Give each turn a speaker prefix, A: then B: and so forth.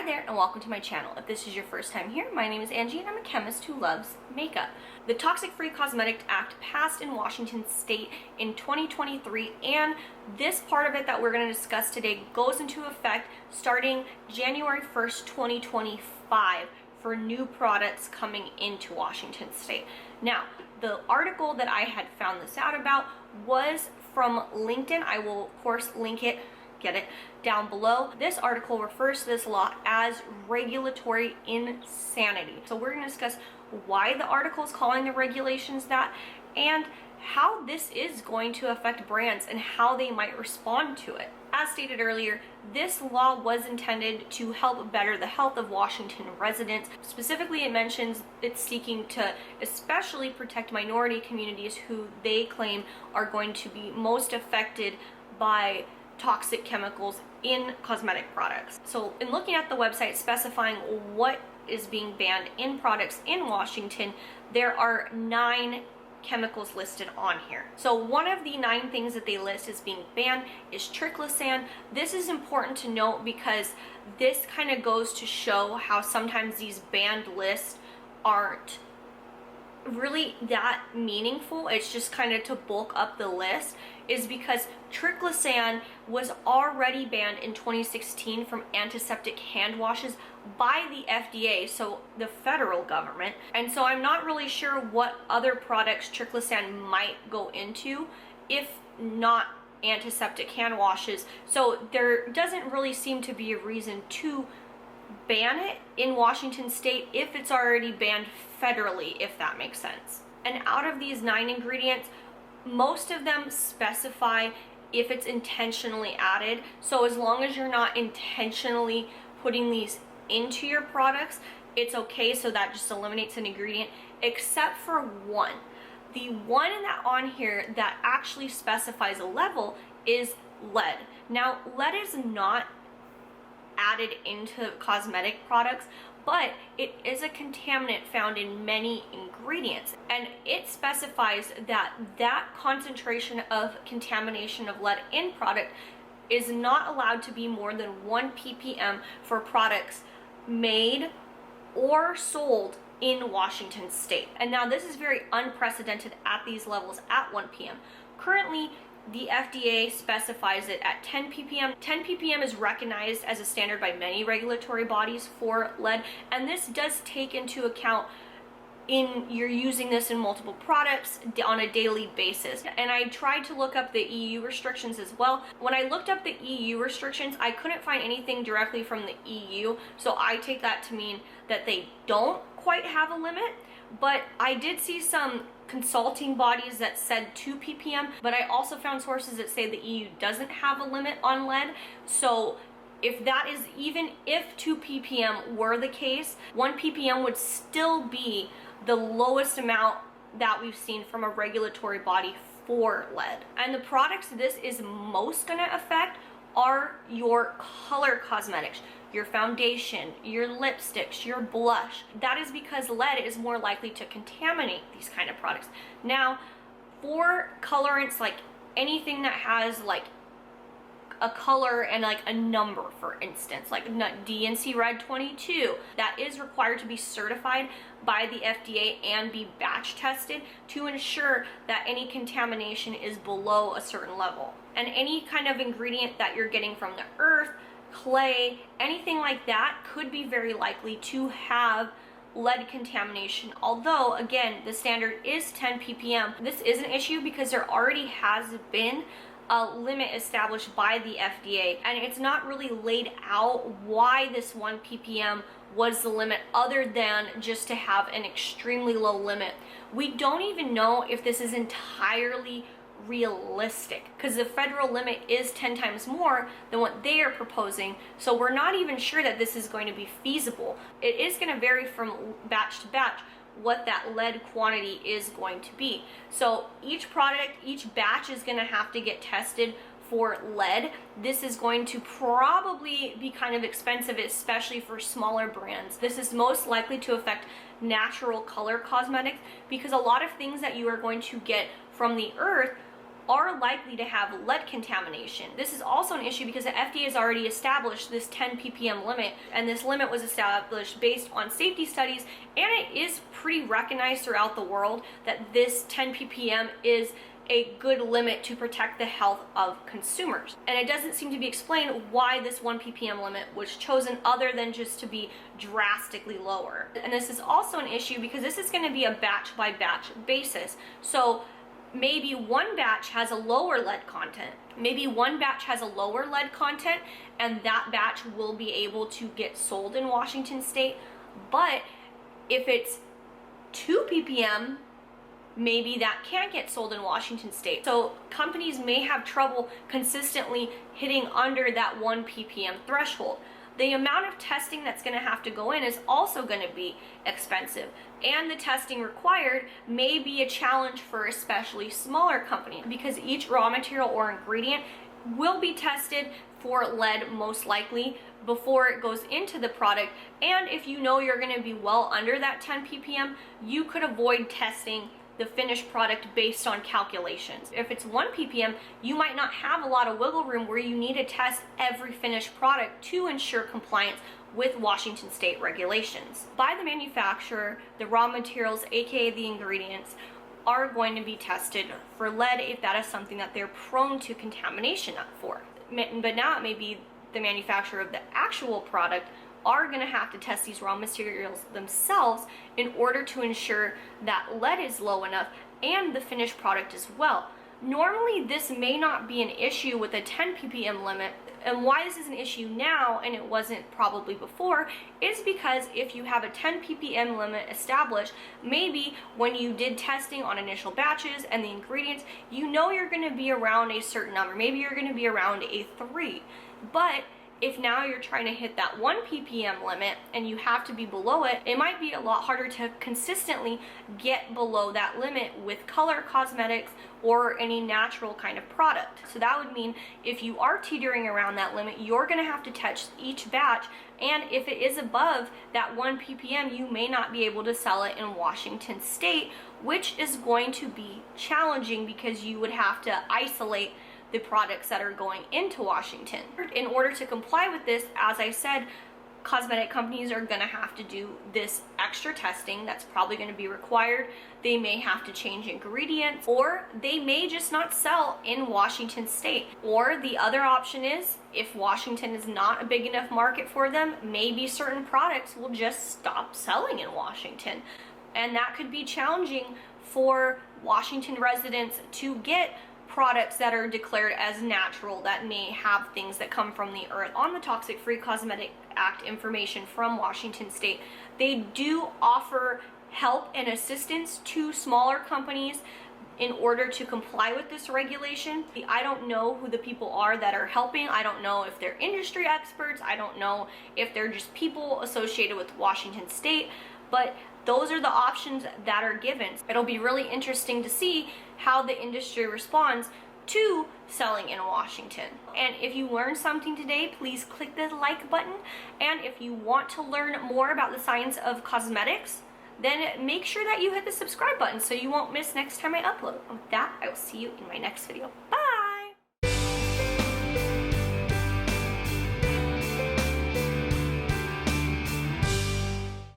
A: there and welcome to my channel. If this is your first time here, my name is Angie and I'm a chemist who loves makeup. The Toxic Free Cosmetic Act passed in Washington State in 2023, and this part of it that we're going to discuss today goes into effect starting January 1st, 2025 for new products coming into Washington State. Now, the article that I had found this out about was from LinkedIn. I will of course link it, get it down below. This article refers to this law as regulatory insanity. So we're going to discuss why the article is calling the regulations that, and how this is going to affect brands and how they might respond to it. As stated earlier, this law was intended to help better the health of Washington residents. Specifically, it mentions it's seeking to especially protect minority communities who they claim are going to be most affected by toxic chemicals in cosmetic products. So in looking at the website specifying what is being banned in products in Washington, there are 9 chemicals listed on here. So one of the 9 things that they list as being banned is triclosan. This is important to note because this kind of goes to show how sometimes these banned lists aren't really that meaningful. It's just kind of to bulk up the list, is because triclosan was already banned in 2016 from antiseptic hand washes by the FDA, so the federal government. And so I'm not really sure what other products triclosan might go into if not antiseptic hand washes. So there doesn't really seem to be a reason to ban it in Washington State if it's already banned federally, if that makes sense. And out of these 9 ingredients, most of them specify if it's intentionally added. So as long as you're not intentionally putting these into your products, it's okay. So that just eliminates an ingredient, except for one. The one that on here that actually specifies a level is lead. Now, lead is not added into cosmetic products, but it is a contaminant found in many ingredients, and it specifies that that concentration of contamination of lead in product is not allowed to be more than 1 ppm for products made or sold in Washington State. And now this is very unprecedented at these levels at 1 ppm. Currently, the FDA specifies it at 10 ppm. 10 ppm is recognized as a standard by many regulatory bodies for lead, and this does take into account in you're using this in multiple products on a daily basis. And I tried to look up the EU restrictions as well. When I looked up the EU restrictions, I couldn't find anything directly from the EU, so I take that to mean that they don't quite have a limit. But I did see some consulting bodies that said 2 ppm, but I also found sources that say the EU doesn't have a limit on lead. So if that is, even if 2 ppm were the case, 1 ppm would still be the lowest amount that we've seen from a regulatory body for lead. And the products this is most going to affect are your color cosmetics, your foundation, your lipsticks, your blush. That is because lead is more likely to contaminate these kind of products. Now, for colorants, like anything that has like a color and like a number, for instance, like DNC Red 22, that is required to be certified by the FDA and be batch tested to ensure that any contamination is below a certain level. And any kind of ingredient that you're getting from the earth, clay, anything like that could be very likely to have lead contamination. Although again, the standard is 10 ppm. This is an issue because there already has been a limit established by the FDA, and it's not really laid out why this 1 ppm was the limit, other than just to have an extremely low limit. We don't even know if this is entirely realistic, because the federal limit is 10 times more than what they are proposing, so we're not even sure that this is going to be feasible. It is going to vary from batch to batch what that lead quantity is going to be. So each product, each batch is going to have to get tested for lead. This is going to probably be kind of expensive, especially for smaller brands. This is most likely to affect natural color cosmetics, because a lot of things that you are going to get from the earth are likely to have lead contamination. This is also an issue because the FDA has already established this 10 ppm limit, and this limit was established based on safety studies, and it is pretty recognized throughout the world that this 10 ppm is a good limit to protect the health of consumers. And it doesn't seem to be explained why this 1 ppm limit was chosen other than just to be drastically lower. And this is also an issue because this is going to be a batch by batch basis. So maybe one batch has a lower lead content. Maybe one batch has a lower lead content and that batch will be able to get sold in Washington state. But if it's 2 ppm, maybe that can't get sold in Washington state. So companies may have trouble consistently hitting under that 1 ppm threshold. The amount of testing that's going to have to go in is also going to be expensive, and the testing required may be a challenge for especially smaller companies because each raw material or ingredient will be tested for lead most likely before it goes into the product. And if you know you're going to be well under that 10 ppm, you could avoid testing the finished product based on calculations. If it's 1 ppm, you might not have a lot of wiggle room where you need to test every finished product to ensure compliance with Washington state regulations. By the manufacturer, the raw materials, aka the ingredients, are going to be tested for lead if that is something that they're prone to contamination for. But now it may be the manufacturer of the actual product are going to have to test these raw materials themselves in order to ensure that lead is low enough and the finished product as well. Normally this may not be an issue with a 10 ppm limit, and why this is an issue now and it wasn't probably before is because if you have a 10 ppm limit established, maybe when you did testing on initial batches and the ingredients, you know you're going to be around a certain number. Maybe you're going to be around a 3, but if now you're trying to hit that 1 ppm limit and you have to be below it, it might be a lot harder to consistently get below that limit with color cosmetics or any natural kind of product. So that would mean if you are teetering around that limit, you're going to have to test each batch, and if it is above that 1 ppm, you may not be able to sell it in Washington state, which is going to be challenging because you would have to isolate the products that are going into Washington. In order to comply with this, as I said, cosmetic companies are going to have to do this extra testing that's probably going to be required. They may have to change ingredients, or they may just not sell in Washington state. Or the other option is, if Washington is not a big enough market for them, maybe certain products will just stop selling in Washington. And that could be challenging for Washington residents to get products that are declared as natural that may have things that come from the earth. On the Toxic Free Cosmetic Act information from Washington state, they do offer help and assistance to smaller companies in order to comply with this regulation. I don't know who the people are that are helping. I don't know if they're industry experts. I don't know if they're just people associated with Washington state, but those are the options that are given. It'll be really interesting to see how the industry responds to selling in Washington. And if you learned something today, please click the like button. And if you want to learn more about the science of cosmetics, then make sure that you hit the subscribe button so you won't miss next time I upload. With that, I will see you in my next video. Bye!